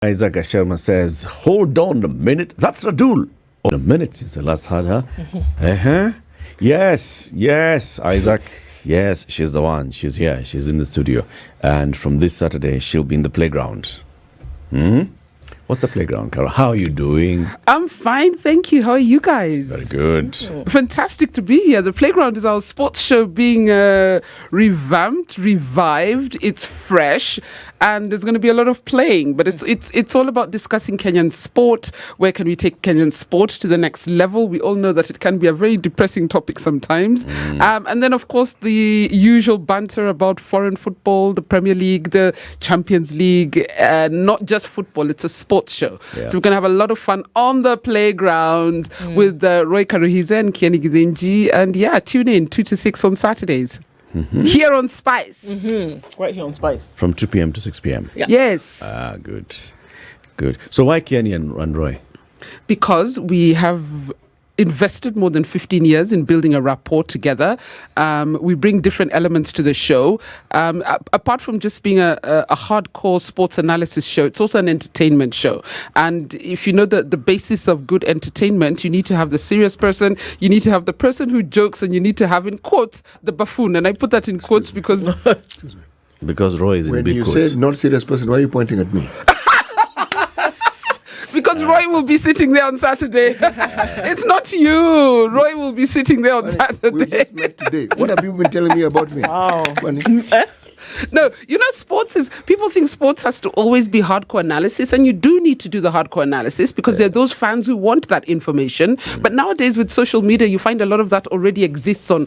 Isaac Sharma says, hold on a minute. That's Radull. Oh, a minute since the last had her. Yes, Isaac. Yes, she's the one. She's here. She's in the studio. And from this Saturday, she'll be in the playground. What's the playground, Carol? How are you doing? I'm fine, thank you. How are you guys? Very good. Fantastic to be here. The playground is our sports show being revamped, revived. It's fresh, and there's going to be a lot of playing. But it's all about discussing Kenyan sport. Where can we take Kenyan sport to the next level? We all know that it can be a very depressing topic sometimes. And then, of course, the usual banter about foreign football, the Premier League, the Champions League, not just football. It's a sports show. Yeah. So we're going to have a lot of fun on the playground with Roy Karuhize and Kieni Githinji. And tune in 2 to 6 on Saturdays. Here on Spice. Right here on Spice. From 2 p.m. to 6 p.m. Yeah. Yes. Good. So why Kieni and Roy? Because we have invested more than 15 years in building a rapport together. We bring different elements to the show. Apart from just being a hardcore sports analysis show, it's also an entertainment show. And if you know the basis of good entertainment, you need to have the serious person, you need to have the person who jokes, and you need to have, in quotes, the buffoon. And I put that in quotes because... Excuse me. Because Roy is in big quotes. When you said not serious person, why are you pointing at me? Because Roy will be sitting there on Saturday. It's not you. Roy will be sitting there on Saturday. We just met today. What have you been telling me about me? Wow. No, people think sports has to always be hardcore analysis, and you do need to do the hardcore analysis because there are those fans who want that information. But nowadays with social media, you find a lot of that already exists on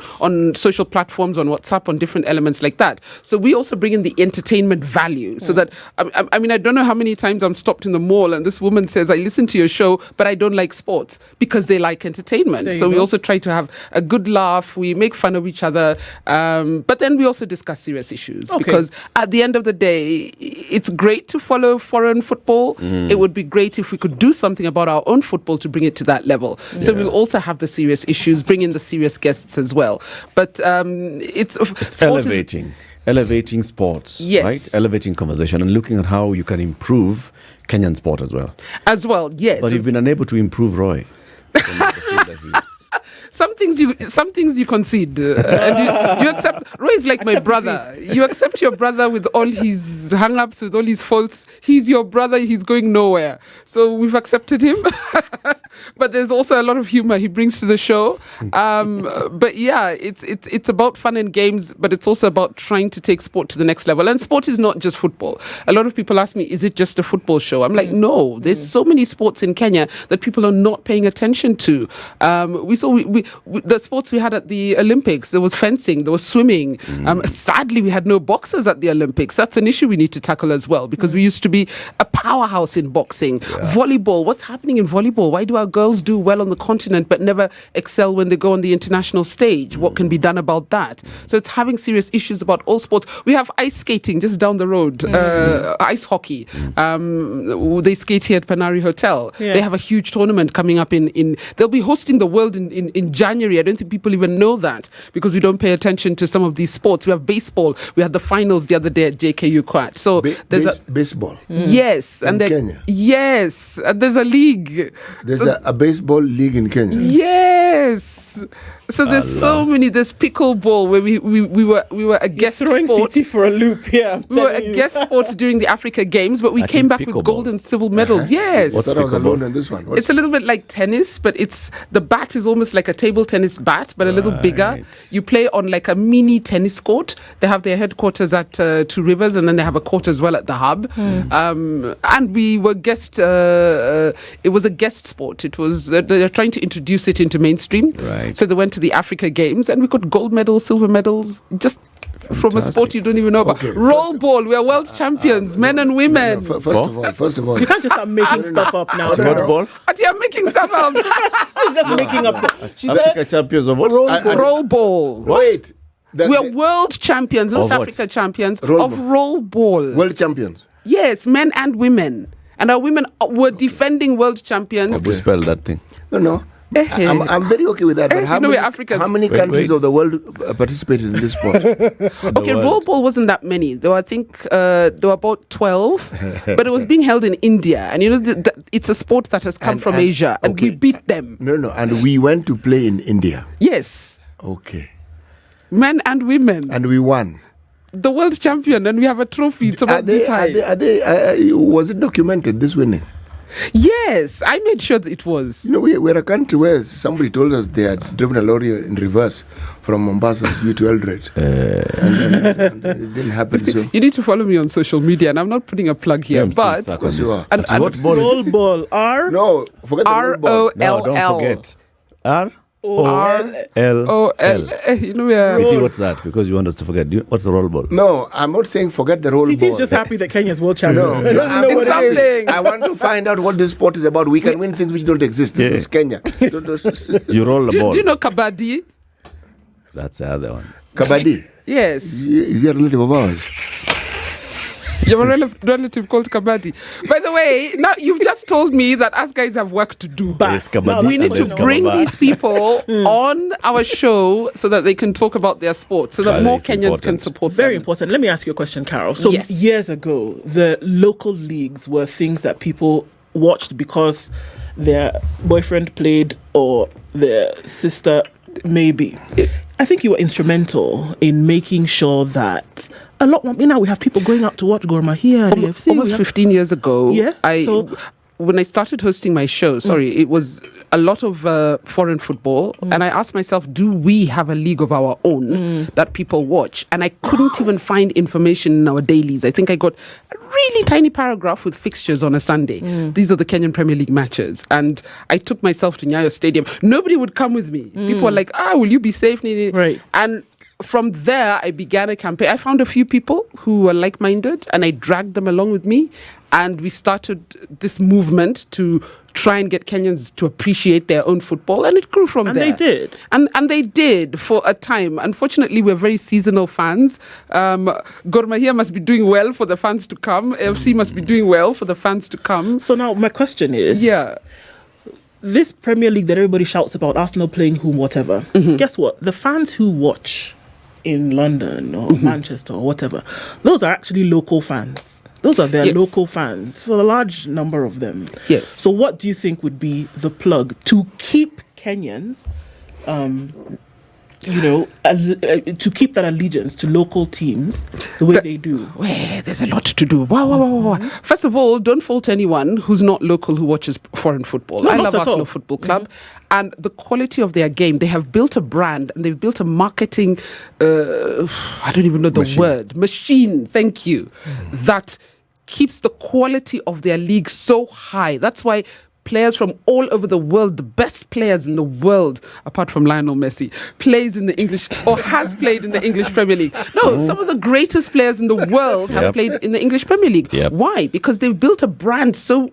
social platforms, on WhatsApp, on different elements like that. So we also bring in the entertainment value so that, I mean, I don't know how many times I'm stopped in the mall and this woman says, I listen to your show, but I don't like sports because they like entertainment. So we also try to have a good laugh. We make fun of each other. But then we also discuss serious issues. Because at the end of the day, it's great to follow foreign football. It would be great if we could do something about our own football to bring it to that level. So we'll also have the serious issues, bring in the serious guests as well. But it's elevating sports, right? Elevating conversation and looking at how you can improve Kenyan sport as well. Yes. But you've been unable to improve Roy. Some things you concede and you accept. Roy is like my brother. You accept your brother with all his hang-ups, with all his faults. He's your brother. He's going nowhere. So we've accepted him. But there's also a lot of humor he brings to the show. But it's about fun and games, but it's also about trying to take sport to the next level. And sport is not just football. A lot of people ask me, is it just a football show? I'm like, no. There's so many sports in Kenya that people are not paying attention to. The sports we had at the Olympics, there was fencing, there was swimming. Sadly, we had no boxers at the Olympics. That's an issue we need to tackle as well, because we used to be a powerhouse in boxing. Volleyball, what's happening in volleyball? Why do our girls do well on the continent but never excel when they go on the international stage? What can be done about that? So it's having serious issues about all sports. We have ice skating just down the road, ice hockey. They skate here at Panari Hotel. They have a huge tournament coming up they'll be hosting the world in January. I don't think people even know that because we don't pay attention to some of these sports. We have baseball. We had the finals the other day at JKU Quad. So there's baseball. Yes, in Kenya. Yes, there's a league. There's a baseball league in Kenya. Yes. So there's so many. There's pickleball where we were a guest throwing sport. City for a loop. Yeah, we were a guest sport during the Africa Games, but we came back with gold and silver medals. Yes. I thought I was alone in this one. It's a little bit like tennis, but the bat is almost like a table tennis bat, but a little bigger. You play on like a mini tennis court. They have their headquarters at Two Rivers, and then they have a court as well at the Hub. And we were it was a guest sport. It was they're trying to introduce it into mainstream. Right. So they went to the Africa Games, and we got gold medals, silver medals, just from a sport you don't don't even know about. Roll ball, we are world champions, men and women. First of all. You can't just start making stuff up now. What ball? I'm making stuff up. She's just making up. Africa champions of what? Roll ball. Wait. We are world champions, not Africa champions, of roll ball. World champions? Yes, men and women. And our women were defending world champions. Have we spelled that thing? No. I'm very okay with that. But how we're many, Africans. how many Wait, countries wait. of the world participated in this sport? Okay, roll ball wasn't that many. There were, I think, there were about 12, but it was being held in India. And it's a sport that has come from Asia, and we beat them. No, and we went to play in India. Yes, Okay. men and women. And we won. The world champion, and we have a trophy. It's about this high. Was it documented, this winning? Yes, I made sure that it was. We're a country where somebody told us they had driven a lorry in reverse from Mombasa to Eldred. And it didn't happen. So. You need to follow me on social media, and I'm not putting a plug here, Yeah, I'm still but stuck on Yes, you this. are. and What ball Roll is it? ball. R. No, forget the roll ball. No, don't ROLL. forget. R R. L Oh, L. we are. City, what's that? Because you want us to forget. What's the roll ball? No, I'm not saying forget the roll CT ball. is just happy that Kenya's world champion. No, I don't know I'm what it is. something. I want to find out what this sport is about. We can win things which don't exist. This is Kenya. You roll the Do ball. you know kabaddi? That's the other one. Yes. Kabaddi. You're a relative of ours. You have a relative called kabaddi. By the way, now you've just told me that us guys have work to do. There's kabaddi We need and to there's bring kababa. these people on our show so that they can talk about their sport, so that Right, more it's Kenyans can important. support Very them. important. Let me ask you a question, Carol. So Yes. years ago, the local leagues were things that people watched because their boyfriend played or their sister maybe. I think you were instrumental in making sure that a lot more. We have people going out to watch Gor Mahia and AFC. Almost We have- 15 years ago, Yeah, when I started hosting my show, it was a lot of foreign football. And I asked myself, do we have a league of our own that people watch? And I couldn't even find information in our dailies. I think I got a really tiny paragraph with fixtures on a Sunday. These are the Kenyan Premier League matches. And I took myself to Nyayo Stadium. Nobody would come with me. People were like, will you be safe? Right. And from there, I began a campaign. I found a few people who were like-minded, and I dragged them along with me. And we started this movement to try and get Kenyans to appreciate their own football, and it grew from And there. they did. And they did for a time. Unfortunately, we're very seasonal fans. Gor Mahia must be doing well for the fans to come. AFC must be doing well for the fans to come. So now my question is, Yeah. this Premier League that everybody shouts about, Arsenal playing whom, whatever. Guess what? The fans who watch in London or Manchester or whatever, those are actually local fans. Those are their Yes. local fans, for a large number of them. Yes. So what do you think would be the plug to keep Kenyans, to keep that allegiance to local teams the way they do? Well, there's a lot to do. Wow. First of all, don't fault anyone who's not local who watches foreign football. No, I not love at Arsenal all. Football Club. And the quality of their game, they have built a brand and they've built a marketing, I don't even know the word, machine, thank you, that keeps the quality of their league so high. That's why players from all over the world, the best players in the world, apart from Lionel Messi, plays in the English or has played in the English Premier League. No, some of the greatest players in the world have played in the English Premier League. Yep. Why? Because they've built a brand so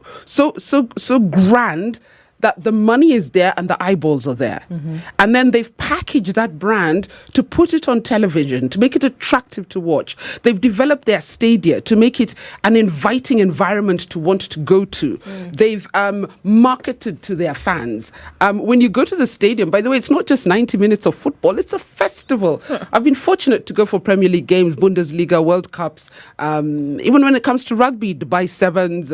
grand that the money is there and the eyeballs are there. And then they've packaged that brand to put it on television, to make it attractive to watch. They've developed their stadia to make it an inviting environment to want to go to. They've marketed to their fans. When you go to the stadium, by the way, it's not just 90 minutes of football, it's a festival. I've been fortunate to go for Premier League games, Bundesliga, World Cups. Even when it comes to rugby, Dubai Sevens,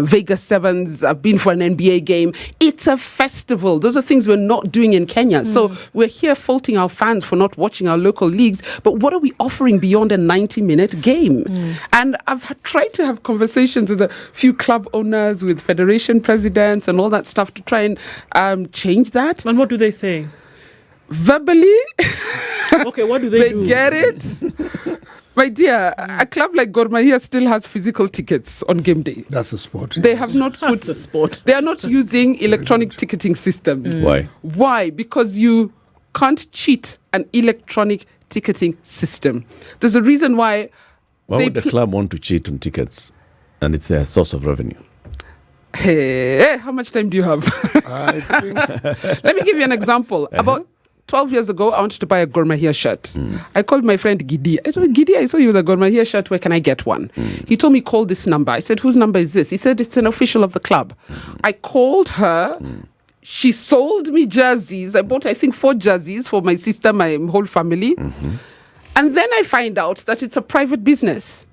Vegas Sevens, I've been for an NBA game. It's a festival. Those are things we're not doing in Kenya. So we're here faulting our fans for not watching our local leagues. But what are we offering beyond a 90-minute game? And I've tried to have conversations with a few club owners, with federation presidents and all that stuff to try and change that. And what do they say? Verbally, Okay, what do they do? they get it. My dear, a club like Gor Mahia still has physical tickets on game day. That's a sport. They have not put That's the sport. They are not using electronic ticketing systems. Why? Why? Because you can't cheat an electronic ticketing system. There's a reason why. Why they would the club want to cheat on tickets? And it's their source of revenue. Hey, how much time do you have? I think Let me give you an example. About 12 years ago, I wanted to buy a Gor Mahia shirt. I called my friend Gidi. I told him, Gidi, I saw you with a Gor Mahia shirt. Where can I get one? He told me, call this number. I said, whose number is this? He said, it's an official of the club. I called her. She sold me jerseys. I bought, I think, 4 jerseys for my sister, my whole family. And then I find out that it's a private business.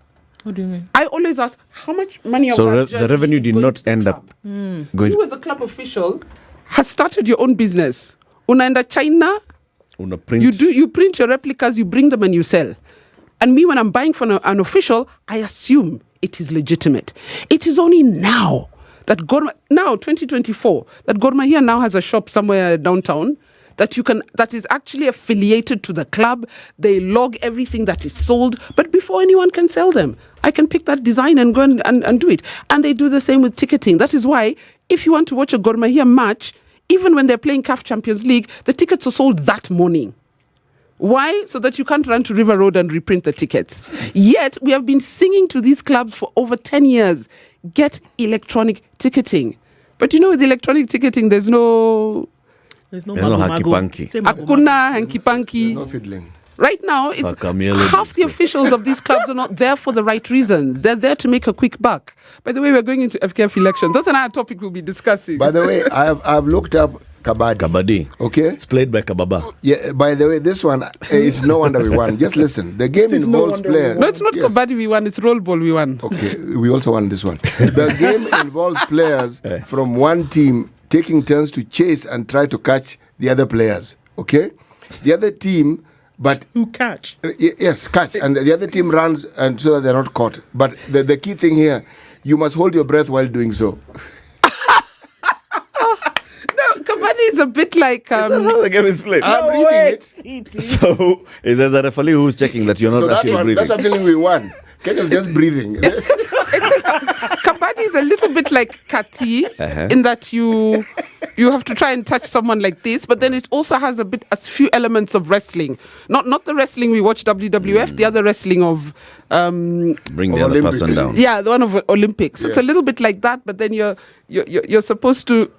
What do you mean? I always ask, how much money So of that the jersey revenue is did going not to the end up club? going. You as a club official has started your own business. Unaenda China, On a print. you print your replicas, you bring them and you sell. And me, when I'm buying from an official, I assume it is legitimate. It is only now that now 2024, that Gor Mahia now has a shop somewhere downtown that is actually affiliated to the club. They log everything that is sold, but before anyone can sell them, I can pick that design and go and do it. And they do the same with ticketing. That is why if you want to watch a Gor Mahia match, even when they're playing CAF Champions League, the tickets are sold that morning. Why? So that you can't run to River Road and reprint the tickets. Yet, we have been singing to these clubs for over 10 years, get electronic ticketing. But with electronic ticketing, there's no hanky-panky. Akuna, hanky-panky. No fiddling. Right now, it's half the officials of these clubs are not there for the right reasons. They're there to make a quick buck. By the way, we're going into FKF elections. That's another topic we'll be discussing. By the way, I've looked up Kabaddi. Okay. It's played by Kababa. Yeah, by the way, this one, it's no wonder we won. Just listen. The game involves players. No, it's not Kabaddi we won, it's roll ball we won. Okay, we also won this one. The game involves players from one team taking turns to chase and try to catch the other players. Okay? The other team, but... Who catch? Yes, catch. And the other team runs and so that they're not caught. But the key thing here, you must hold your breath while doing so. Kabaddi is a bit like... That's how the game is played. I'm reading it. So, is there a referee who's checking that you're not actually breathing? That's something we won. Kenya's just breathing. Kabaddi is a little bit like kati in that you have to try and touch someone like this, but then it also has a few elements of wrestling. Not the wrestling we watch WWF, the other wrestling of bring the other person down. Yeah, the one of Olympics. Yes. It's a little bit like that, but then you're supposed to.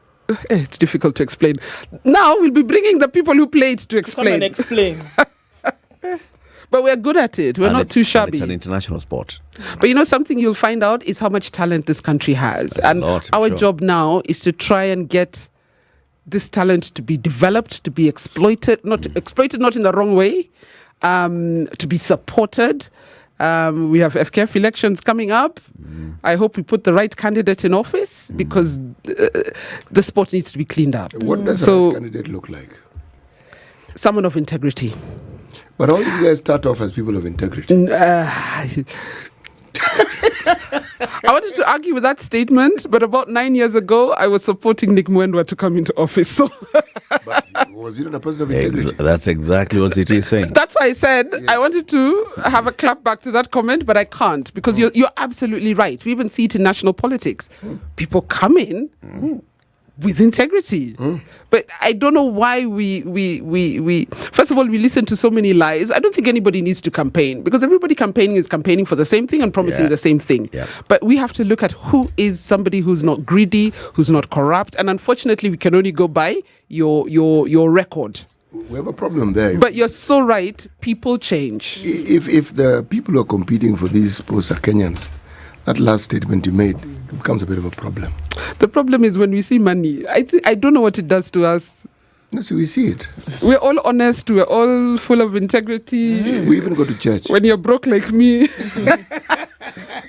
It's difficult to explain. Now we'll be bringing the people who played to explain. Come and explain. But we're good at it. We're not too shabby. It's an international sport. But something you'll find out is how much talent this country has. And our job now is to try and get this talent to be developed, to be exploited, not in the wrong way, to be supported. We have FKF elections coming up. I hope we put the right candidate in office because the sport needs to be cleaned up. What does a right candidate look like? Someone of integrity. But all these guys start off as people of integrity. I wanted to argue with that statement, but about 9 years ago, I was supporting Nick Mwendwa to come into office. So But was he not a person of integrity? That's exactly what it is saying. that's why I said I wanted to have a clap back to that comment, but I can't because you're absolutely right. We even see it in national politics. People come in with integrity. But I don't know why we first of all, we listen to so many lies. I don't think anybody needs to campaign because everybody campaigning is campaigning for the same thing and promising the same thing. Yeah. But we have to look at who is somebody who's not greedy, who's not corrupt. And unfortunately, we can only go by your record. We have a problem there. But you're so right. People change. If the people who are competing for these posts are Kenyans, that last statement you made becomes a bit of a problem. The problem is when we see money. I don't know what it does to us. No, so we see it. We're all honest. We're all full of integrity. We even go to church. When you're broke like me,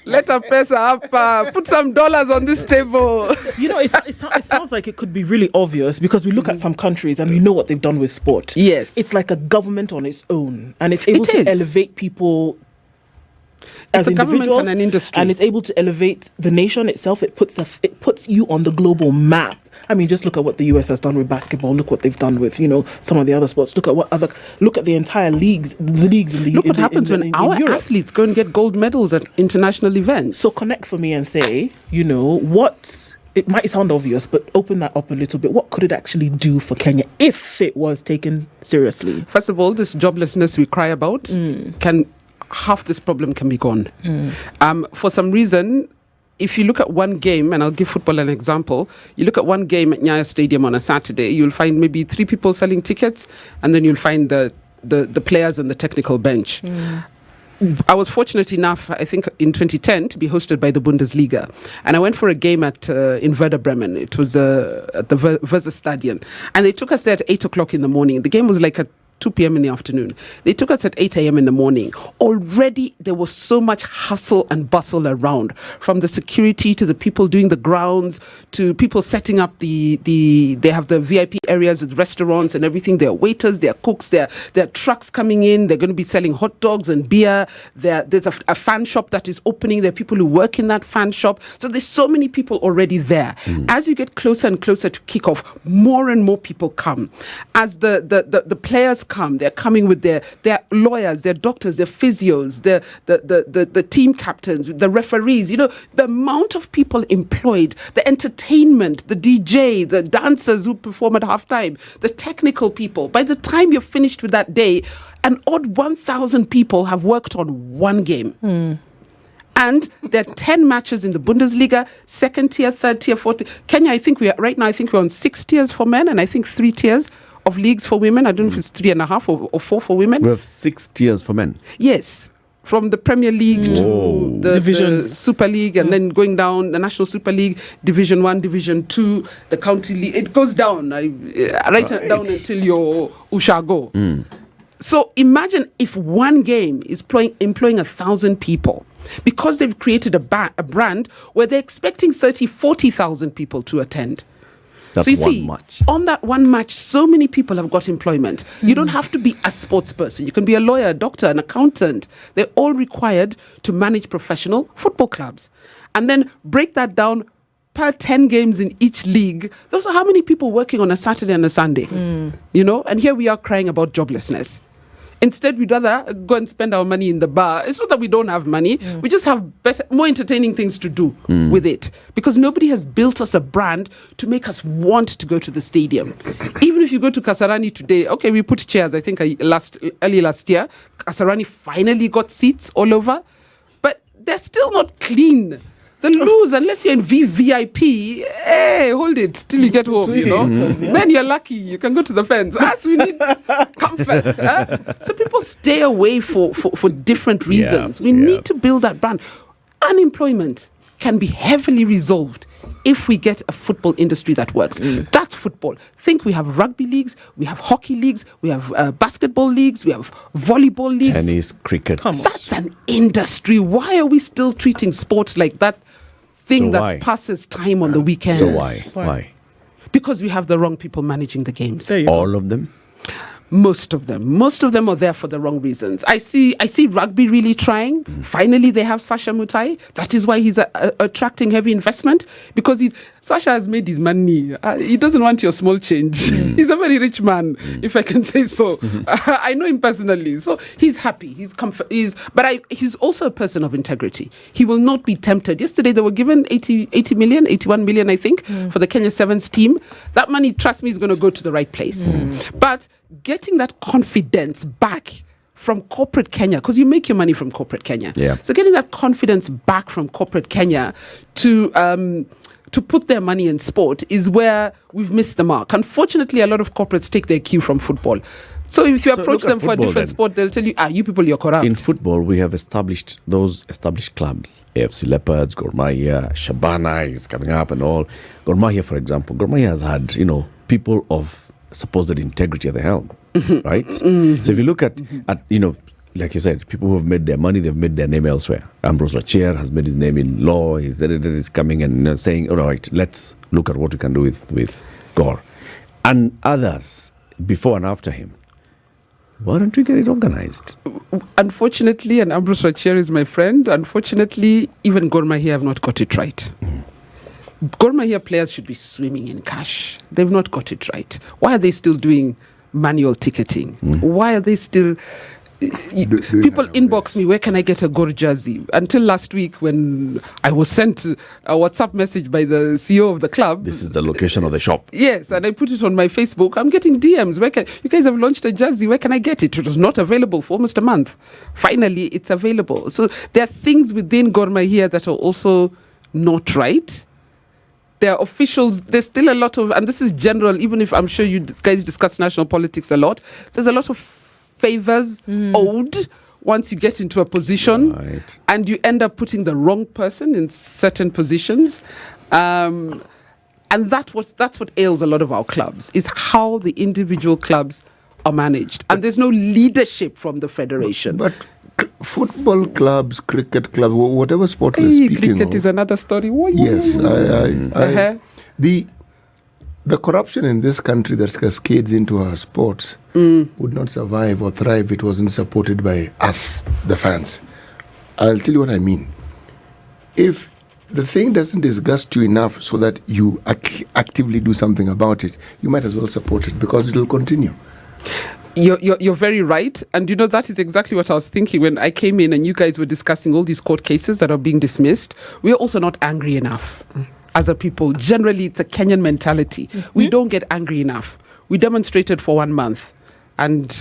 let a pesa up. Put some dollars on this table. It sounds like it could be really obvious because we look at some countries and we know what they've done with sport. Yes. It's like a government on its own and it's able to elevate people as a government individuals and an industry. and it's able to elevate the nation itself. It puts you on the global map. I mean, just look at what the US has done with basketball. Look what they've done with, some of the other sports. Look at the entire leagues, the leagues in the Look what happens when our athletes go and get gold medals at international events. So connect for me and say, what, it might sound obvious, but open that up a little bit. What could it actually do for Kenya if it was taken seriously? First of all, this joblessness we cry about half this problem can be gone. For some reason, if you look at one game, and I'll give football an example, you look at one game at Nyayo Stadium on a Saturday, you'll find maybe 3 people selling tickets, and then you'll find the players on the technical bench. I was fortunate enough, I think, in 2010 to be hosted by the Bundesliga. And I went for a game in Werder Bremen. It was at the Versa Stadion. And they took us there at 8 o'clock in the morning. The game was like at 2 p.m. in the afternoon. They took us at 8 a.m. in the morning. Already there was so much hustle and bustle around, from the security to the people doing the grounds to people setting up they have the VIP areas with restaurants and everything. There are waiters, there are cooks, there are trucks coming in. They're going to be selling hot dogs and beer. There's a fan shop that is opening. There are people who work in that fan shop. So there's so many people already there. As you get closer and closer to kickoff, more and more people come. As the players come, they're coming with their lawyers, their doctors, their physios, the team captains, the referees. The amount of people employed, the entertainment, the DJ, the dancers who perform at halftime, the technical people. By the time you're finished with that day, an odd 1,000 people have worked on one game. And there are 10 matches in the Bundesliga, second tier, third tier, fourth tier. Kenya, I think we're on 6 tiers for men, and I think 3 tiers of leagues for women. I don't know if it's 3.5 or 4 for women. We have 6 tiers for men. Yes. From the Premier League to the Super League, and then going down, the National Super League, Division 1, Division 2, the County League. It goes down, right down until your Ushago. So imagine if one game is employing 1,000 people, because they've created a brand where they're expecting 30,000, 40,000 people to attend. That's so you one see, match. on that one match, so many people have got employment. You don't have to be a sports person. You can be a lawyer, a doctor, an accountant. They're all required to manage professional football clubs. And then break that down per 10 games in each league. Those are how many people working on a Saturday and a Sunday. And here we are crying about joblessness. Instead, we'd rather go and spend our money in the bar. It's not that we don't have money. We just have more entertaining things to do with it. Because nobody has built us a brand to make us want to go to the stadium. Even if you go to Kasarani today, okay, we put chairs, I think early last year. Kasarani finally got seats all over. But they're still not clean. The lose, unless you're in VVIP, hey, hold it till you get home, Man, you're lucky. You can go to the fence. Us, we need comfort. So people stay away for different reasons. We need to build that brand. Unemployment can be heavily resolved if we get a football industry that works. That's football. Think we have rugby leagues, we have hockey leagues, we have basketball leagues, we have volleyball leagues. Tennis, cricket. That's an industry. Why are we still treating sports like that thing that passes time on the weekends? So why? Because we have the wrong people managing the games. All of them? Most of them are there for the wrong reasons. I see rugby really trying. Finally, they have Sasha Mutai. That is why he's attracting heavy investment, because Sasha has made his money. He doesn't want your small change. He's a very rich man, if I can say so. I know him personally, so he's happy. But he's also a person of integrity. He will not be tempted. Yesterday, they were given 80 million, 81 million, I think, for the Kenya Sevens team. That money, trust me, is going to go to the right place. But getting that confidence back from corporate Kenya, because you make your money from corporate Kenya. So getting that confidence back from corporate Kenya to put their money in sport is where we've missed the mark. Unfortunately, a lot of corporates take their cue from football. So if you approach them for a different sport, they'll tell you, you people, you're corrupt. In football, we have established clubs. AFC Leopards, Gor Mahia, Shabana is coming up and all. Gor Mahia, for example. Gor Mahia has had, people of supposed integrity at the helm, right? So if you look at like you said, people who have made their money, they've made their name elsewhere. Ambrose Rachier has made his name in law. He's coming and saying, all right, let's look at what we can do with Gor. And others, before and after him, why don't we get it organized? Unfortunately, and Ambrose Rachier is my friend, unfortunately, even Gor Mahia have not got it right. Gor Mahia players should be swimming in cash. They've not got it right. Why are they still doing manual ticketing? Why are they still... People inbox me, where can I get a Gor jersey? Until last week, when I was sent a WhatsApp message by the CEO of the club. This is the location of the shop. Yes, and I put it on my Facebook. I'm getting DMs. You guys have launched a jersey. Where can I get it? It was not available for almost a month. Finally, it's available. So there are things within Gor Mahia that are also not right. There are officials, there's still a lot of, and this is general, even if I'm sure you guys discuss national politics a lot, there's a lot of favors owed once you get into a position Right. and you end up putting the wrong person in certain positions. And that's what ails a lot of our clubs, is how the individual clubs are managed. And there's no leadership from the federation. But football clubs, cricket clubs, whatever sport we're speaking cricket of, is another story. yes, Uh-huh. the corruption in this country that cascades into our sports would not survive or thrive if it wasn't supported by us, the fans. I'll tell you what I mean. If the thing doesn't disgust you enough so that you actively do something about it, you might as well support it because it'll continue. You're very right. And you know, that is exactly what I was thinking when I came in and you guys were discussing all these court cases that are being dismissed. We're also not angry enough as a people. Generally, it's a Kenyan mentality. We don't get angry enough. We demonstrated for 1 month. And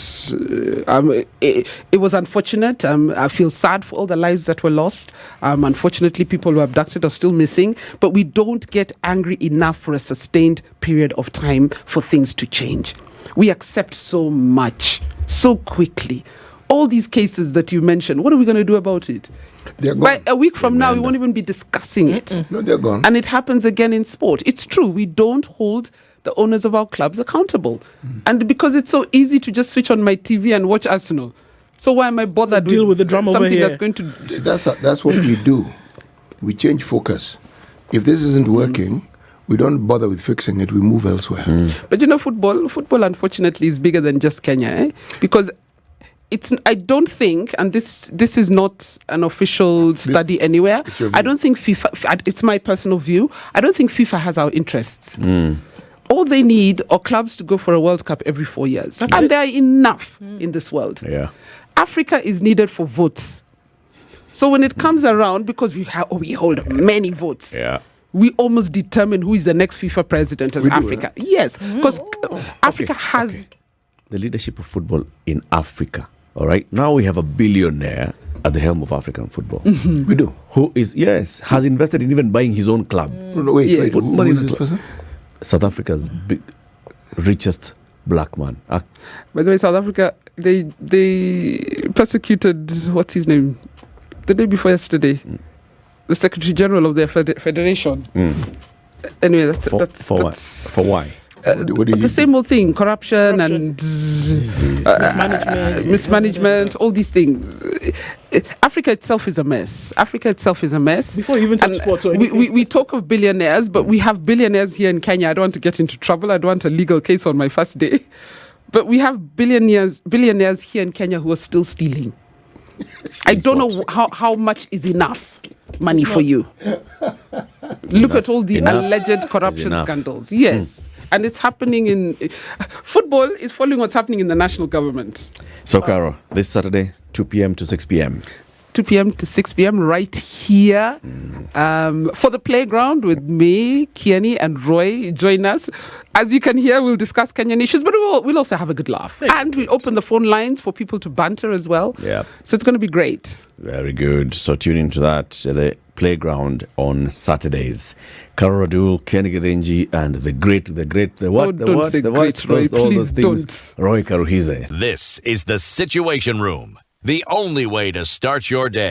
it was unfortunate. I feel sad for all the lives that were lost. Unfortunately, people who were abducted are still missing. But we don't get angry enough for a sustained period of time for things to change. We accept so much, so quickly. All these cases that you mentioned, what are we going to do about it? They're gone. By a week from now, we won't even be discussing it. No, they're gone. And it happens again in sport. It's true. We don't hold the owners of our clubs accountable. And because it's so easy to just switch on my TV and watch Arsenal. So why am I bothered Deal with the drama over something here. that's going to... See, that's what we do. We change focus. If this isn't working, we don't bother with fixing it. We move elsewhere. But you know, football unfortunately is bigger than just Kenya, because I don't think, and this is not an official study anywhere, It's your view. I don't think FIFA, it's my personal view, I don't think FIFA has our interests. All they need are clubs to go for a World Cup every 4 years. And there are enough in this world. Yeah. Africa is needed for votes. So when it comes around, because we hold many votes, we almost determine who is the next FIFA president as We do, Africa. Yes, because Africa has... The leadership of football in Africa. All right. Now we have a billionaire at the helm of African football. We do. Who is, has invested in even buying his own club. No, wait, Yes. wait. Put Who money is in this the club. person? South Africa's richest black man. By the way, South Africa, they persecuted, what's his name? The day before yesterday. The Secretary General of their federation. Anyway, that's For why? What did he the do? same old thing, corruption and mismanagement, all these things. Africa itself is a mess. Before you even touch sports or anything. We talk of billionaires, but we have billionaires here in Kenya. I don't want to get into trouble. I don't want a legal case on my first day. But we have billionaires here in Kenya who are still stealing. I don't know how much is enough money for you. Look at all the alleged corruption scandals. Yes. And it's happening in... Football is following what's happening in the national government. So, Caro, this Saturday, 2 p.m. to 6 p.m. 2 p.m. to 6 p.m. right here for the playground with me, Kiani and Roy. Join us. As you can hear, we'll discuss Kenyan issues, but we'll also have a good laugh. And we'll open the phone lines for people to banter as well. Yeah. So it's going to be great. Very good. So tune into that at the playground on Saturdays. Caro Radull, Kenny Gedenji, and the what? Don't say great, Roy. Please don't. Roy Karuhize. This is the Situation Room, the only way to start your day.